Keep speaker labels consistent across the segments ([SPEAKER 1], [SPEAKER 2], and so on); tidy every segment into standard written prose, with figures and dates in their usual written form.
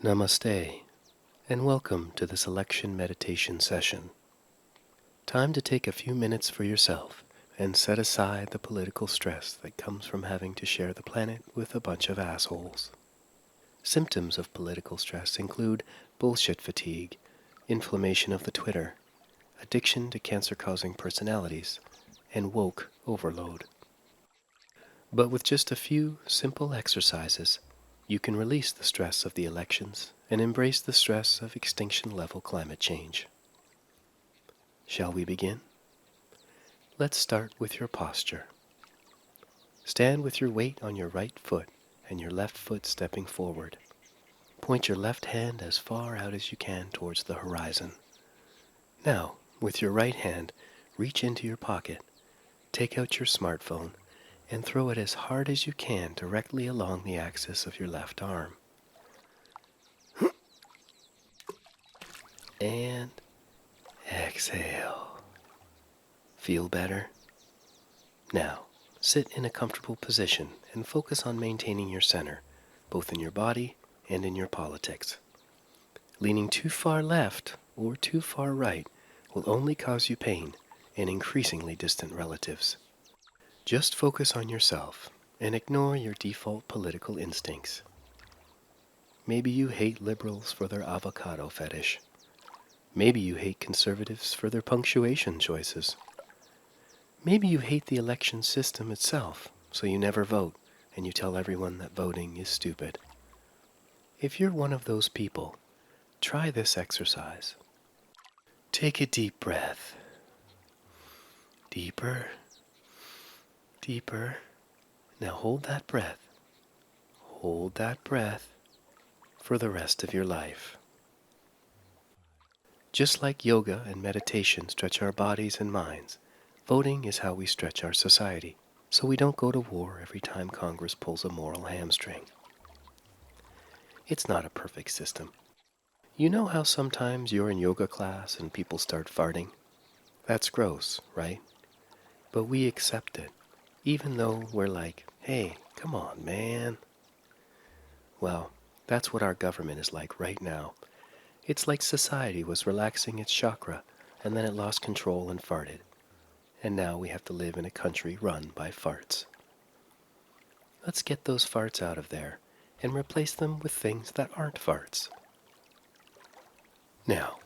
[SPEAKER 1] Namaste, and welcome to this election meditation session. Time to take a few minutes for yourself and set aside the political stress that comes from having to share the planet with a bunch of assholes. Symptoms of political stress include bullshit fatigue, inflammation of the Twitter, addiction to cancer-causing personalities, and woke overload. But with just a few simple exercises, you can release the stress of the elections and embrace the stress of extinction-level climate change. Shall we begin? Let's start with your posture. Stand with your weight on your right foot and your left foot stepping forward. Point your left hand as far out as you can towards the horizon. Now, with your right hand, reach into your pocket, take out your smartphone, and throw it as hard as you can directly along the axis of your left arm. And exhale. Feel better? Now, sit in a comfortable position and focus on maintaining your center, both in your body and in your politics. Leaning too far left or too far right will only cause you pain and increasingly distant relatives. Just focus on yourself and ignore your default political instincts. Maybe you hate liberals for their avocado fetish. Maybe you hate conservatives for their punctuation choices. Maybe you hate the election system itself, so you never vote and you tell everyone that voting is stupid. If you're one of those people, try this exercise. Take a deep breath. Deeper. Deeper. Now hold that breath. Hold that breath for the rest of your life. Just like yoga and meditation stretch our bodies and minds, voting is how we stretch our society, so we don't go to war every time Congress pulls a moral hamstring. It's not a perfect system. You know how sometimes you're in yoga class and people start farting? That's gross, right? But we accept it, even though we're like, hey, come on, man. Well, that's what our government is like right now. It's like society was relaxing its chakra, and then it lost control and farted. And now we have to live in a country run by farts. Let's get those farts out of there and replace them with things that aren't farts. Now,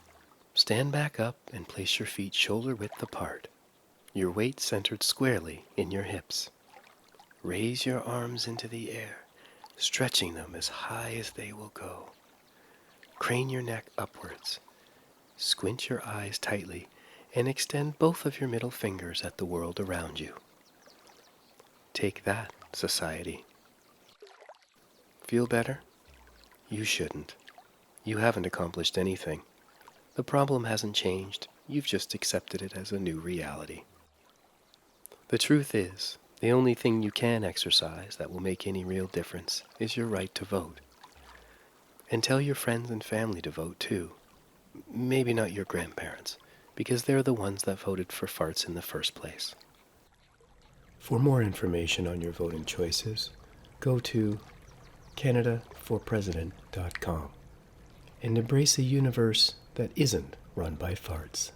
[SPEAKER 1] stand back up and place your feet shoulder width apart, your weight centered squarely in your hips. Raise your arms into the air, stretching them as high as they will go. Crane your neck upwards. Squint your eyes tightly and extend both of your middle fingers at the world around you. Take that, society. Feel better? You shouldn't. You haven't accomplished anything. The problem hasn't changed. You've just accepted it as a new reality. The truth is, the only thing you can exercise that will make any real difference is your right to vote. And tell your friends and family to vote too. Maybe not your grandparents, because they're the ones that voted for farts in the first place. For more information on your voting choices, go to CanadaForPresident.com and embrace a universe that isn't run by farts.